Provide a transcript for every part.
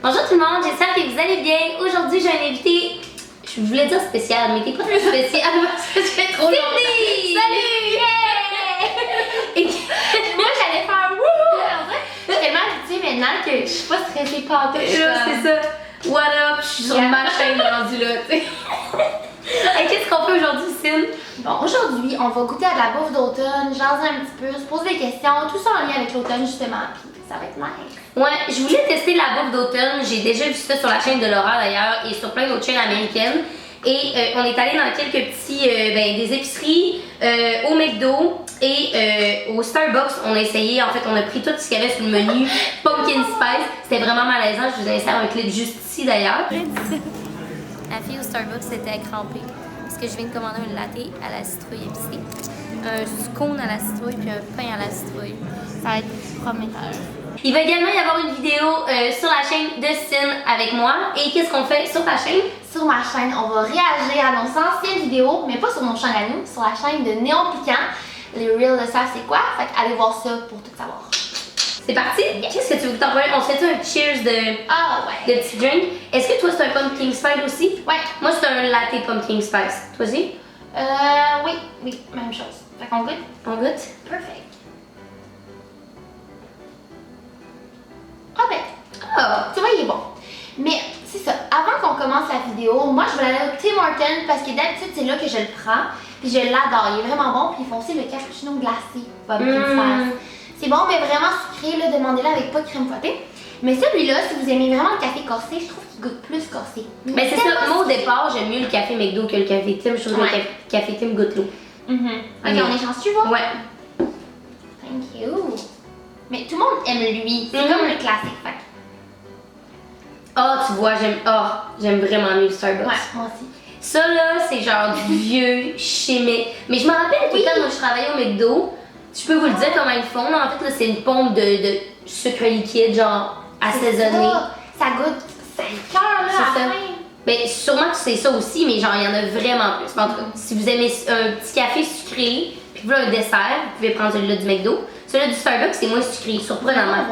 Bonjour tout le monde, j'espère que vous allez bien. Aujourd'hui, j'ai un invité, je voulais dire spécial, mais t'es pas très spécial parce que je fais trop longtemps. Salut! Yeah! Et moi, j'allais faire wouhou! Je suis tellement habituée maintenant que je suis pas stressée par tout. C'est ça. What up? Je suis sur ma chaîne rendue là, tu sais. Hey, qu'est-ce qu'on fait aujourd'hui, Cine? Bon, aujourd'hui, on va goûter à de la bouffe d'automne, jaser un petit peu, se poser des questions, tout ça en lien avec l'automne justement, puis ça va être nice. Ouais, je voulais tester la bouffe d'automne. J'ai déjà vu ça sur la chaîne de Laura d'ailleurs et sur plein d'autres chaînes américaines. Et on est allé dans quelques petits, des épiceries, au McDo et au Starbucks. On a essayé, en fait, on a pris tout ce qu'il y avait sur le menu Pumpkin Spice. C'était vraiment malaisant. Je vous insère un clip juste ici d'ailleurs. La fille au Starbucks était crampée parce que je viens de commander un latte à la citrouille épicée, un scone à la citrouille puis un pain à la citrouille. Ça va être prometteur. Il va également y avoir une vidéo sur la chaîne de Cine avec moi. Et qu'est-ce qu'on fait sur ta chaîne? Sur ma chaîne, on va réagir à nos anciennes vidéos, mais pas sur nos chaînes à nous, sur la chaîne de Néon Piquant. Les Reels le savent c'est quoi, fait allez voir ça pour tout savoir. C'est parti? Yes. Qu'est-ce que tu veux t'en parler? On se fait un cheers de petit drink. Est-ce que toi c'est un pumpkin spice aussi? Ouais. Moi c'est un latte pumpkin spice. Toi aussi? Oui, même chose. Fait qu'on goûte? On goûte? Perfect. Ah ben, tu vois, il est bon. Mais c'est ça, avant qu'on commence la vidéo, moi je vais aller au Tim Hortons parce que d'habitude c'est là que je le prends. Puis je l'adore, il est vraiment bon. Puis ils font aussi le cappuccino glacé, pumpkin spice. C'est bon, mais vraiment sucré, là, demandez-le avec pas de crème fouettée. Mais celui-là, si vous aimez vraiment le café corsé, je trouve qu'il goûte plus corsé. Mais c'est ça, moi au départ, j'aime mieux le café McDo que le café Tim. Je trouve que le café Tim goûte l'eau. Ok, on est chanceux, vois? Ouais. Thank you. Mais tout le monde aime lui, c'est comme le classique, fait. Oh, tu vois, j'aime vraiment mieux le Starbucks. Ouais, moi aussi. Ça là, c'est genre du vieux chimique. Mais je me rappelle que quand moi je travaillais au McDo, je peux vous le dire comment ils font. Là, en fait, là, c'est une pompe de sucre liquide, genre assaisonné. Ça goûte, c'est le cœur là, à la fin. Ben, sûrement que c'est ça aussi, mais genre, il y en a vraiment plus. En tout cas, si vous aimez un petit café sucré, puis vous voulez un dessert, vous pouvez prendre celui-là du McDo. Celui-là du Starbucks, c'est moins sucré, surprenamment.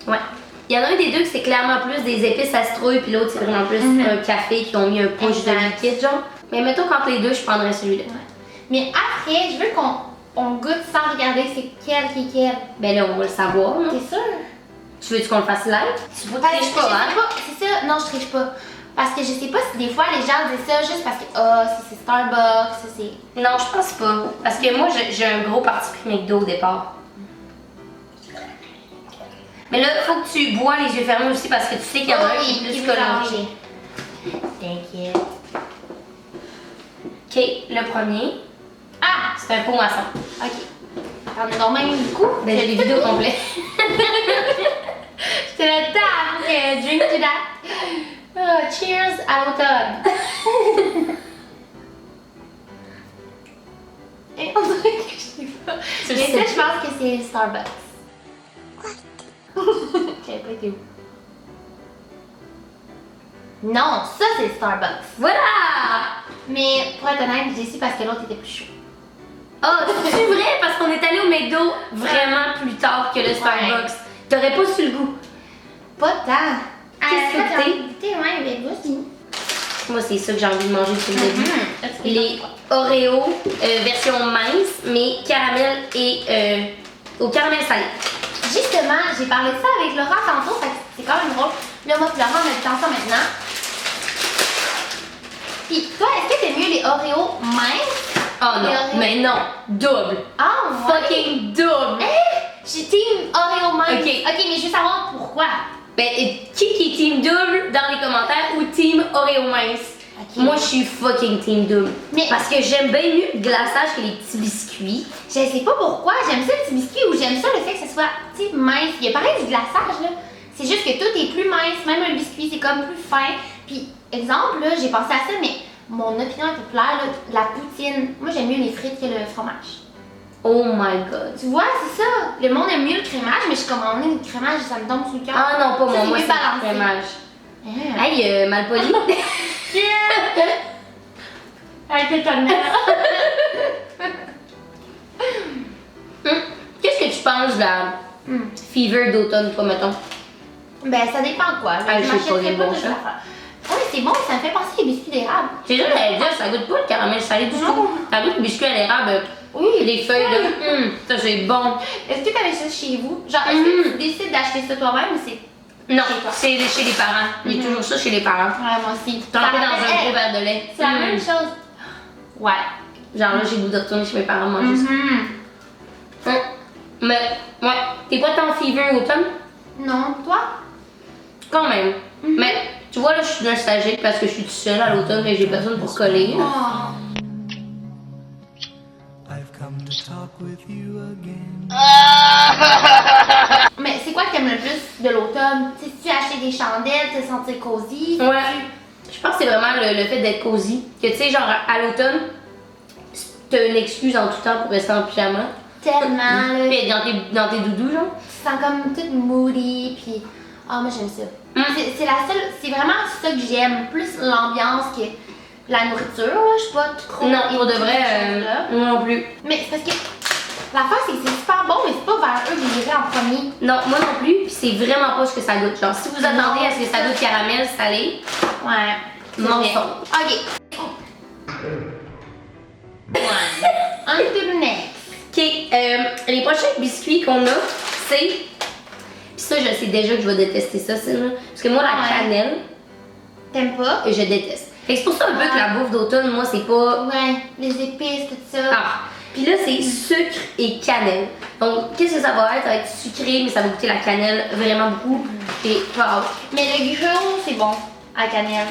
Ouais. Il y en a un des deux que c'est clairement plus des épices à citrouille, puis l'autre c'est vraiment plus un café qui ont mis un push de liquide, genre. Mais mettons qu'entre les deux, je prendrais celui-là. Ouais. Mais après, je veux qu'on goûte sans regarder c'est quel qui est quel. Ben là, on va le savoir, là. T'es sûr? Tu veux-tu qu'on le fasse live? Tu vois, tu triches pas, hein? C'est ça, non, je triche pas. Parce que je sais pas si des fois les gens disent ça juste parce que, ça c'est Starbucks, ça c'est... Non, je pense pas. Parce que moi, j'ai un gros parti pris McDo au départ. Mais là, faut que tu bois les yeux fermés aussi parce que tu sais qu'il y en a un qui est plus coloré. T'inquiète. Ok, le premier. Ah! C'est un pot maçon. Ok. On a donc même du coup. Ben, j'ai les vidéos complètes. Je te le tape, drink to that. Cheers à l'automne. Et on dirait que je sais pas. Mais ça, je pense que c'est Starbucks. J'avais pas été où? Non, ça c'est Starbucks. Voilà! Mais pour être honnête, j'ai su parce que l'autre était plus chaud. Oh, c'est vrai parce qu'on est allé au McDo vraiment plus tard que le Starbucks. T'aurais pas su le goût. Pas tant. Qu'est-ce que t'es? T'es ouais, mais vas-y. Moi, c'est ça que j'ai envie de manger depuis le début. Les Oreos version mince, mais caramel et au caramel salé. Justement, j'ai parlé de ça avec Laura tantôt, fait que c'est quand même drôle. Là, moi, Laura, on a le temps ça maintenant. Puis, toi, est-ce que t'aimes mieux les Oreos minces? Oh non, mais non, double. Ah, ouais. Fucking double. J'ai team Oreo mince. Ok, mais je veux savoir pourquoi. Ben, qui est team double dans les commentaires ou team Oreo mince? Okay. Moi, je suis fucking team double. Mais parce que j'aime bien mieux le glaçage que les petits biscuits. Je sais pas pourquoi. J'aime ça le petit biscuit ou j'aime ça le fait que ce soit mince. Il y a pareil du glaçage, là. C'est juste que tout est plus mince. Même un biscuit, c'est comme plus fin. Puis, exemple, là, j'ai pensé à ça, mais mon opinion populaire, là, la poutine. Moi, j'aime mieux les frites que le fromage. Oh my god. Tu vois, c'est ça. Le monde aime mieux le crémage, mais je suis comme, le crémage, ça me tombe sur le cœur. Ah non, pas moi. Moi, c'est le crémage. Hey, malpoli. Arrêtez ta mère. Qu'est-ce que tu penses de la fever d'automne, toi, mettons? Ben, ça dépend quoi. Ah, je sais pas, m'achèterais il est bon, toute ça. l'affaire. Ouais, c'est bon, ça me fait penser aux biscuits d'érable. C'est juste j'allais dire, ça goûte pas le caramel salé du Non. tout. Ça goûte le biscuit à l'érable. Oui. Les feuilles, là. Ça, c'est bon. Est-ce que tu avais ça chez vous? Genre, est-ce que tu décides d'acheter ça toi-même ou c'est. Non, Chez toi. c'est chez les parents. Il y a toujours ça chez les parents. Ouais, moi aussi. Trempé dans un Hey, gros verre de lait. C'est la même chose. Ouais. Genre là, j'ai le goût de retourner chez mes parents manger ça. Mais, ouais, t'es pas tant fever automne? Non, toi? Quand même. Mais, tu vois, là, je suis nostalgique parce que je suis toute seule à l'automne et j'ai personne pour coller. Oh. I've come to talk with you again. Mais c'est quoi que t'aimes le plus de l'automne? Tu sais, si tu as acheté des chandelles, te sentir cosy? Ouais. Je pense que c'est vraiment le fait d'être cosy. Que tu sais, genre, à l'automne, t'as une excuse en tout temps pour rester en pyjama. Tellement, là. Puis être dans tes doudous, genre. Tu te sens comme toute moody, puis. Ah, moi j'aime ça. C'est la seule. C'est vraiment ça que j'aime. Plus l'ambiance que la nourriture, là. Je suis pas trop. Non, pour de vrai, là. moi non plus. Mais c'est parce que. L'affaire, c'est que c'est super bon, mais c'est pas vers eux que j'irai en premier. Non, moi non plus, puis c'est vraiment pas ce que ça goûte. Genre, si vous attendez à ce que ça goûte caramel salé, Ouais. mensonge. Ok. Un to the next. Ok, les prochains biscuits qu'on a, c'est. Puis ça, je sais déjà que je vais détester ça, c'est là. Parce que moi, la Ouais. cannelle, T'aimes pas? je déteste. Fait que c'est pour ça un peu que la bouffe d'automne, moi, c'est pas. Ouais, les épices, tout ça. Ah. Puis là, c'est sucre et cannelle. Donc, qu'est-ce que ça va être? Ça va être sucré, mais ça va goûter la cannelle vraiment beaucoup. Et wow. Mais le griot, c'est bon, à la cannelle.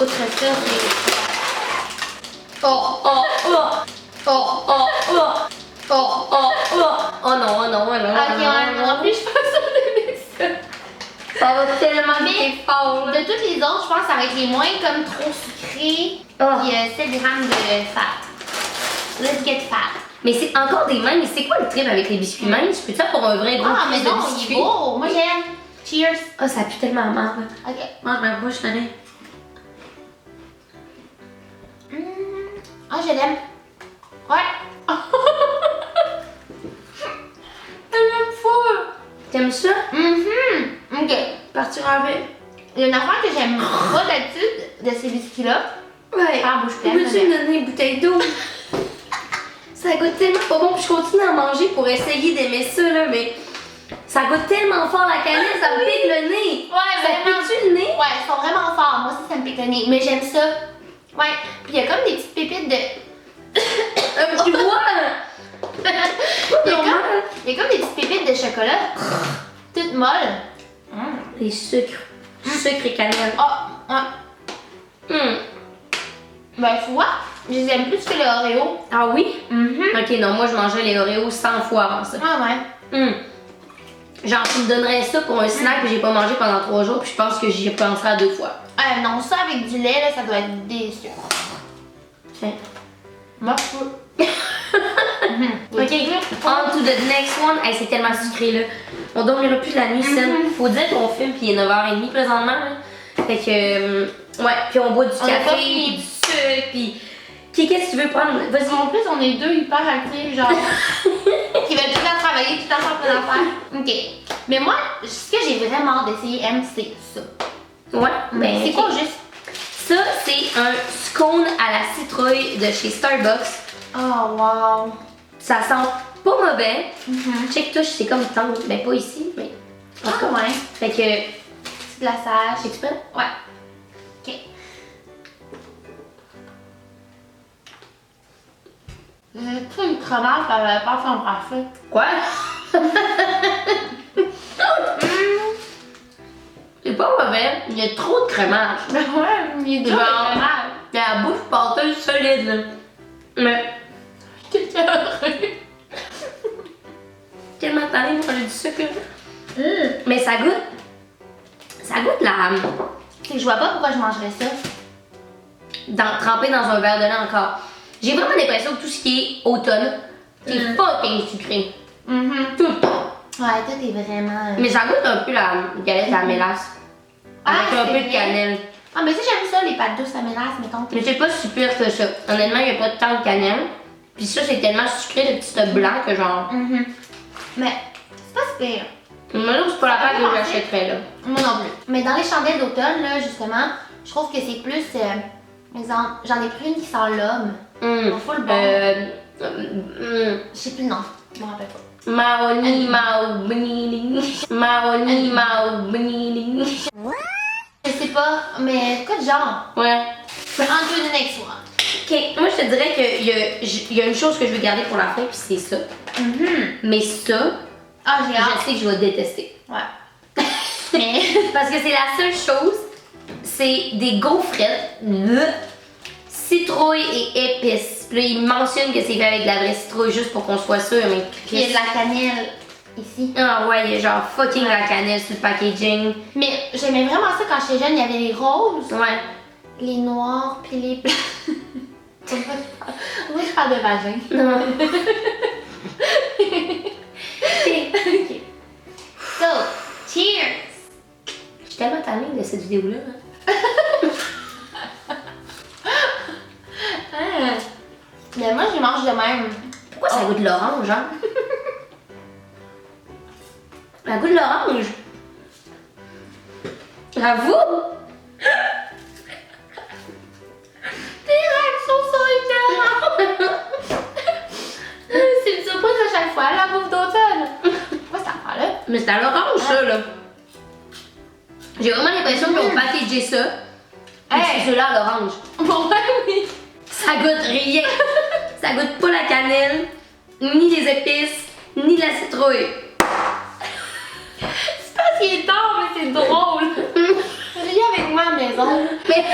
Outre ça, c'est. Oh, oh, oh! Oh, oh, oh! Oh, oh, oh! Oh non, oh non, oh non. Ok, ouais, moi non plus, je pense que j'aime ça. Ça va tellement Mais bien fort, là. de toutes les autres, je pense que ça va être les moins comme trop sucrés. Oh. Puis 7 grammes de fat. Let's get fat. Mais c'est encore des mains, mais c'est quoi le trip avec les biscuits minces? Peux-tu avoir un vrai gros Ah, mais piece de non, il biscuits? est beau. Moi, j'aime. Cheers. Ah, ça pue tellement à mort, là. Ok. Mange ma bouche, allez. Ah, je l'aime. Ouais. Je l'aime full. T'aimes ça? Ok. Partir avec? Il y a une affaire que j'aime pas d'habitude de ces biscuits-là. Ouais. Ah, bouche pleine, Peux-tu me donner une bouteille d'eau? Ça goûte tellement pas bon, puis je continue à manger pour essayer d'aimer ça, là, mais ça goûte tellement fort la cannelle, ça me pique le nez. Ouais, Ça vraiment. pique-tu le nez? Ouais, ils sont vraiment forts. Moi aussi, ça me pique le nez. Mais j'aime ça. Ouais. Puis il y a comme des petites pépites de. Tu vois? Il y a comme des petites pépites de chocolat. Toutes molles. Les sucres. Sucre et cannelle. Ah, ouais. Ben, tu vois, je les aime plus que le Oreo. Ah oui? Mhm. Ok, non, moi je mangeais les Oreos 100 fois avant ça. Ah, ouais. Genre, tu me donnerais ça pour un snack que j'ai pas mangé pendant 3 jours, puis je pense que j'y penserai à 2 fois. Non, ça avec du lait, là, ça doit être délicieux. Tiens. Moi, je peux. Ok, on to the next one. Hey, c'est tellement sucré là. On dormira plus la nuit, ça. Faut dire qu'on filme, puis il est 9h30 présentement. Là. Fait que, ouais, puis on boit du On a café, pas puis fini. du sucre, puis. Qu'est-ce que tu veux prendre? Vas-y. En plus, on est deux hyper actifs, genre, qui veulent tout le temps travailler, tout le temps faire plein d'affaires. Ok. Mais moi, ce que j'ai vraiment hâte d'essayer, M, c'est ça. Ouais, ben. C'est ok. quoi juste? Ça, c'est un scone à la citrouille de chez Starbucks. Oh, wow. Ça sent pas mauvais. Check touche, c'est comme tendre, mais pas ici, mais. En tout cas, ouais. Fait que. Petit glaçage. C'est prêt? Ouais. Ok. J'ai pris une crevette, elle avait pas fait un parfait. Quoi? C'est pas mauvais, il y a trop de crémage. Ben ouais, il est dur, Genre, le il y a la bouche pâteuse solide, là. Mais, T'es heureux. tellement tanné de manger du sucre. Mais ça goûte. Ça goûte la. C'est que je vois pas pourquoi je mangerais ça. Trempé dans un verre de lait encore. J'ai vraiment l'impression que tout ce qui est automne, c'est fucking sucré. Tout le temps. Ouais, toi, t'es vraiment. Mais ça goûte un peu la galette à mélasse. Avec Ah, un c'est peu de vrai. cannelle. Ah, mais ça, j'aime ça, les pâtes douces à mélasse, mettons. Mais c'est pas si pire que ça. Honnêtement, il n'y a pas tant de cannelle. Puis ça, c'est tellement sucré, le petit stuff blanc que genre. Mais c'est pas si pire. Moi, là, c'est pas la part que j'achèterais, là. Moi non plus. Mais dans les chandelles d'automne, là, justement, je trouve que c'est plus. Exemple, j'en ai pris une qui sent l'homme. Hum. Full bon. Je sais plus le nom. Je m'en rappelle pas. Mahoni, Mahoni, Mahoni. Je sais pas, mais quoi de genre? Ouais. Entre the next one. Ok, moi je te dirais qu'il y a une chose que je veux garder pour la fin, puis c'est ça. Mais ça, Ah, j'ai je hâte. sais que je vais détester. Ouais. Mais. Parce que c'est la seule chose, c'est des gaufrettes, citrouille et épices. Puis là, il mentionne que c'est fait avec de la vraie citrouille juste pour qu'on soit sûr, mais Puis il y a de la cannelle ici. Ah ouais, il y a genre fucking la cannelle sur le packaging. Mais j'aimais vraiment ça quand j'étais jeune, il y avait les roses, Ouais. les noirs, puis les blancs. Moi, je parle de vagin. Non. Ok. So, cheers! Je suis tellement tannée de cette vidéo-là. Hein. Ah. Mais moi, je mange de même. Pourquoi ça goûte l'orange, hein? Ça goûte l'orange. J'avoue. Tes réactions sont étonnantes! C'est une surprise à chaque fois, la bouffe d'automne. Quoi cette affaire-là? Mais c'est à l'orange, ça, là. J'ai vraiment l'impression qu'ils ont packagé ça. Et Hey. c'est cela à l'orange. Bon, ouais, oui. Ça goûte rien. Ça goûte pas la cannelle, ni les épices, ni la citrouille. C'est parce qu'il est tard, mais c'est drôle. Relis avec moi à la maison. Mais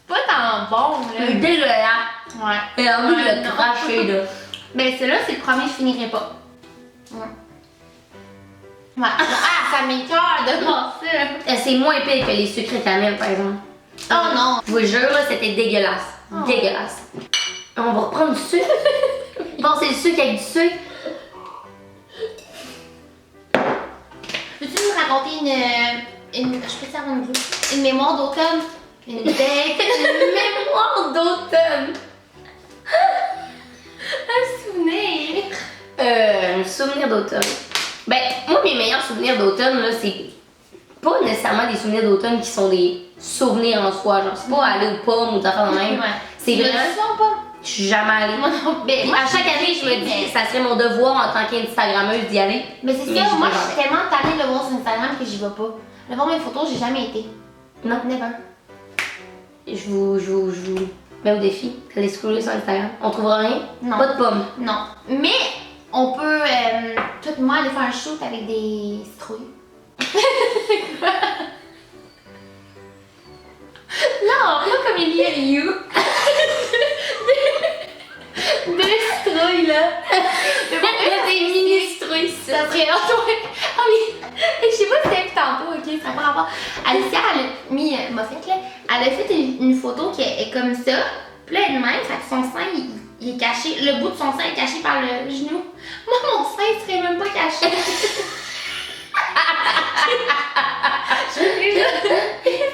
Pas tant bon, là. c'est dégueulasse. Ouais. Et envie de le non. cracher, là. Ben, celui-là, c'est le premier, je finirai pas. Ouais. Ouais. Ah, ça m'écoeure de voir ça. C'est moins pire que les sucres cannelle, par exemple. Oh non. Je vous jure, là, c'était dégueulasse. Oh. Dégueulasse. On va reprendre du sucre. Bon, c'est le sucre avec du sucre. Peux-tu nous raconter une je peux te faire une mémoire d'automne? Une belle Une mémoire d'automne. un souvenir. Un souvenir d'automne. Ben, moi, mes meilleurs souvenirs d'automne, là, c'est pas nécessairement des souvenirs d'automne qui sont des souvenirs en soi. Genre, c'est pas aller aux pommes ou des affaires de même. Ouais. C'est Tu vraiment. le sens pas? Je suis jamais allée. Moi non. Mais Moi, à chaque année, je me dis mais- que ça serait mon devoir en tant qu'Instagrammeuse d'y aller. Mais c'est Mais ça, j'y moi vais je suis jamais. tellement tannée de le voir sur Instagram que j'y vais pas. Le voir mes photos, j'ai jamais été. Non. Never. Je vous mets au défi. Allez scroller sur Instagram. On trouvera rien? Non. Pas de pommes. Non. Mais on peut, toi et moi, aller faire un shoot avec des citrouilles. Non, pas comme il y a You. Deux citrouilles là. Il y a des mini citrouilles, ça. Ça serait ouais. Ah oui. Et je sais pas si c'était tantôt, ok, ça n'a pas rapport. Alicia, elle a mis, m'a fait là, elle a fait une photo qui est comme ça. Puis là, elle-même, fait que son sein, il est caché, le bout de son sein est caché par le genou. Moi, mon sein, il serait même pas caché.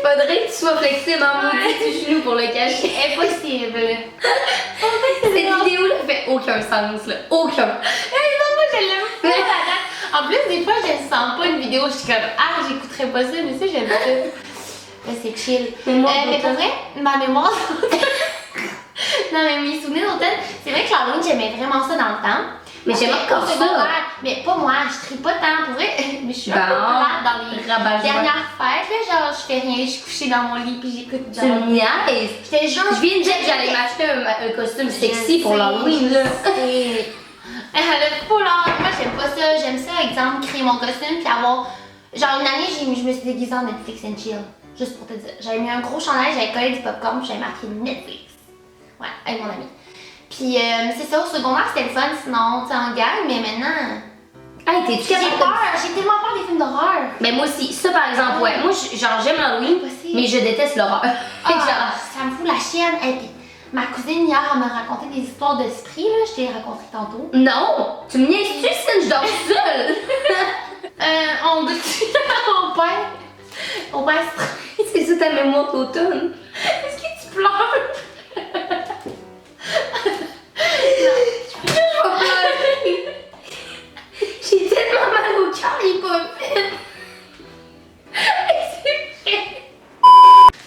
Faudrait que tu sois flexible en maudit du genou pour le cacher. Impossible. Cette vidéo-là fait aucun sens, là. Aucun. Non, moi, je l'aime pas, la date. En plus, des fois, je ne sens pas une vidéo, je suis comme, ah, j'écouterais pas ça, mais ça, j'aime ça. C'est chill. Mémoire Mais pour d'automne. vrai, ma mémoire non, mais mes souvenirs d'automne, c'est vrai que l'Halloween, j'aimais vraiment ça dans le temps. Mais j'aime Parce encore qu'au ça. secondaire, mais pas moi, je trie pas tant pour vrai. Mais je suis un peu Bon. plate dans les Rabat-joie. dernières fêtes, là, genre, je fais rien, je suis couchée dans mon lit puis j'écoute Tu me niaises. Je te jure. Je viens de dire que j'allais m'acheter un costume sexy pour l'Halloween, là. Le foulard, moi j'aime pas ça. J'aime ça, exemple, créer mon costume puis avoir. Genre une année, je me suis déguisée en Netflix and chill. Juste pour te dire. J'avais mis un gros chandail, j'avais collé du popcorn puis j'avais marqué Netflix. Ouais, avec mon ami. Puis c'est ça, au secondaire c'était le fun, sinon tu sais en gang, mais maintenant. Hey, t'es-tu J'ai capable de- peur, j'ai tellement peur des films d'horreur. Mais moi aussi, ça par exemple, ouais. Moi, genre, j'aime l'Halloween, Impossible. mais je déteste l'horreur. Fait que Ah, genre, ça me fout la chienne. Et puis, ma cousine hier, elle m'a raconté des histoires d'esprit, là, je t'ai raconté tantôt. non! Tu me niaises-tu si je dors seule? On perd C'est ça ta mémoire d'automne. Est-ce que tu pleures? Je vais pleurer. Charles il est pas fait.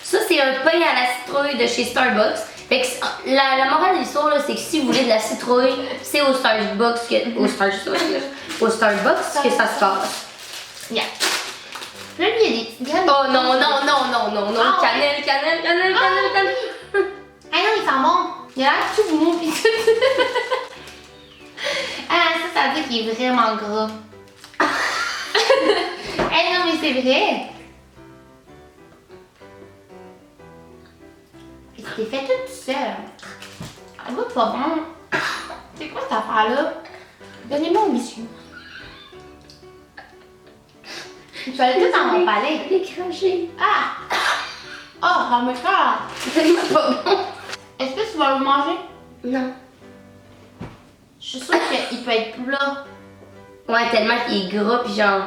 Ça, c'est un pain à la citrouille de chez Starbucks. Fait que la morale de l'histoire, là, c'est que si vous voulez de la citrouille, c'est au Starbucks que, au Starbucks que ça se passe. Yeah. Là, lui, il y a des petites graines. Oh non, non, non, non, non, non. Ah, Cannelle, cannelle, cannelle, cannelle, cannelle. Ah non, il sent bon. Il a l'air tout mou pis tout. Ah, ça veut dire qu'il est vraiment gras. Eh non, mais c'est vrai. Puis tu t'es fait tout seul. Elle goûte pas bon. C'est quoi cette affaire-là? Donnez-moi un biscuit. Tu vas le tout dans mon palais. Il est craché. Ah! Oh, ça me fait. C'est tellement pas bon. Est-ce que tu vas le manger? Non. Je suis sûre qu'il peut être plat. Ouais, tellement qu'il est gras pis genre.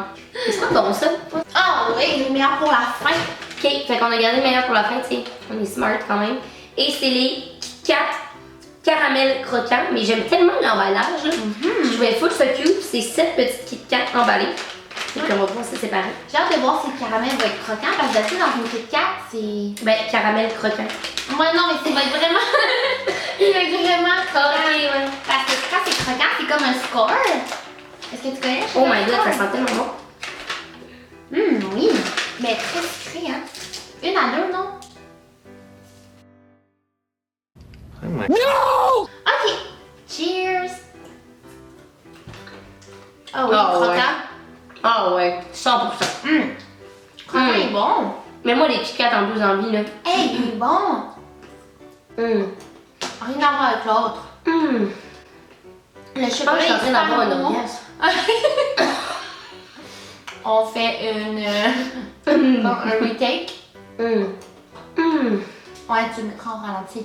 C'est pas bon ça. Ah oui, le meilleur pour la fin. Ok, fait qu'on a gardé le meilleur pour la fin, tu sais. On est smart quand même. Et c'est les Kit Kat caramel croquant. Mais j'aime tellement l'emballage là. Je trouvais full so cute. C'est 7 petites Kit Kat emballées. Et puis on va pouvoir se séparer. J'ai hâte de voir si le caramel va être croquant parce que d'habitude dans une Kit Kat, c'est. Ben, caramel croquant. Ouais, non, mais ça va être vraiment. Il va être vraiment croquant. Ok, ouais. Parce que quand c'est croquant, c'est comme un score. Est-ce que tu connais? Oh my god, ça sent tellement bon. Oui. Mais très sucré, hein. Une à deux, non? No! Ok. Cheers. Oh oui, Ah, croquant. ouais. Ah ouais, 100%. Croquant est bon. Mais moi, les Kit Kat en plus envie là. Hey, il est bon. Rien à voir avec l'autre. Le Je pense que chocolat je suis en est train d'avoir super un bon. orgasme. On fait un retake. Ouais, tu le mettras en ralenti.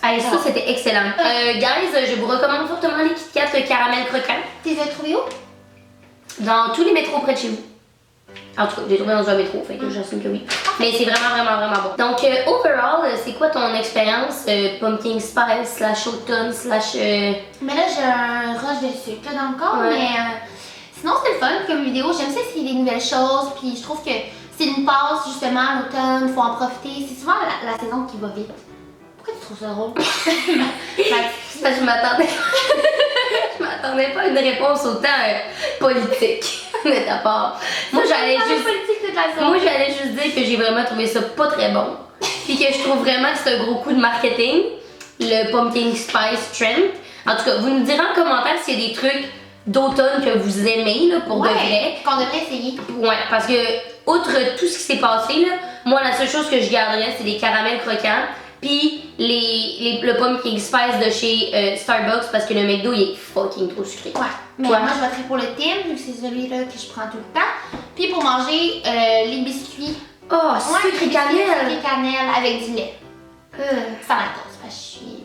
Allez, ça c'était excellent. Guys, je vous recommande fortement les Kit Kat caramel croquant Tu les as trouvés où? dans tous les métros près de chez vous. En tout cas, j'ai trouvé dans un métro, fait que j'assume que oui. Mais c'est vraiment, vraiment, vraiment bon. Donc, overall, c'est quoi ton expérience pumpkin spice slash automne slash... Mais là, j'ai un rush de sucre là, dans le corps, Ouais. mais sinon, c'est le fun comme vidéo. J'aime ça essayer des nouvelles choses, puis je trouve que c'est une passe justement l'automne, il faut en profiter. C'est souvent la saison qui va vite. Pourquoi tu trouves ça drôle? C'est parce que je m'attendais... je m'attendais pas à une réponse autant politique de ta part. Moi, j'allais juste... politique toute la saison. Moi, j'allais juste dire que j'ai vraiment trouvé ça pas très bon. Puis que je trouve vraiment que c'est un gros coup de marketing, le pumpkin spice trend. En tout cas, vous nous direz en commentaire s'il y a des trucs d'automne que vous aimez là, pour de vrai. Qu'on devrait essayer. Ouais, parce que, outre tout ce qui s'est passé, là, moi, la seule chose que je garderais, c'est des caramels croquants. Puis le pumpkin spice de chez Starbucks parce que le McDo il est fucking trop sucré. Ouais. Mais Toi? moi, je voterais pour le Tim, vu que c'est celui-là que je prends tout le temps. Puis pour manger les biscuits. Oh, Ouais, sucre et Sucre cannelle! et cannelle avec du lait. Ça m'intéresse parce que je suis.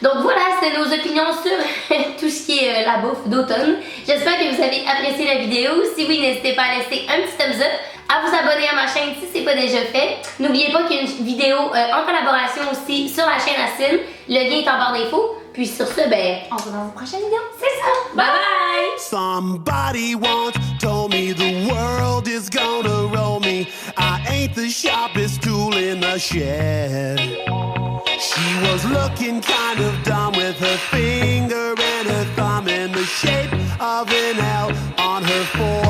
Donc voilà, c'était nos opinions sur tout ce qui est la bouffe d'automne. J'espère que vous avez apprécié la vidéo. Si oui, n'hésitez pas à laisser un petit thumbs up, à vous abonner à ma chaîne si c'est pas déjà fait. N'oubliez pas qu'il y a une vidéo en collaboration aussi sur la chaîne Asine. Le lien est en barre d'infos. Puis sur ce, ben, On se voit dans une prochaine vidéo. c'est ça. Bye bye! Somebody once told me the world is gonna roll me. I ain't the sharpest tool in the shed. She was looking kind of dumb with her finger and her thumb in the shape of an L on her forehead.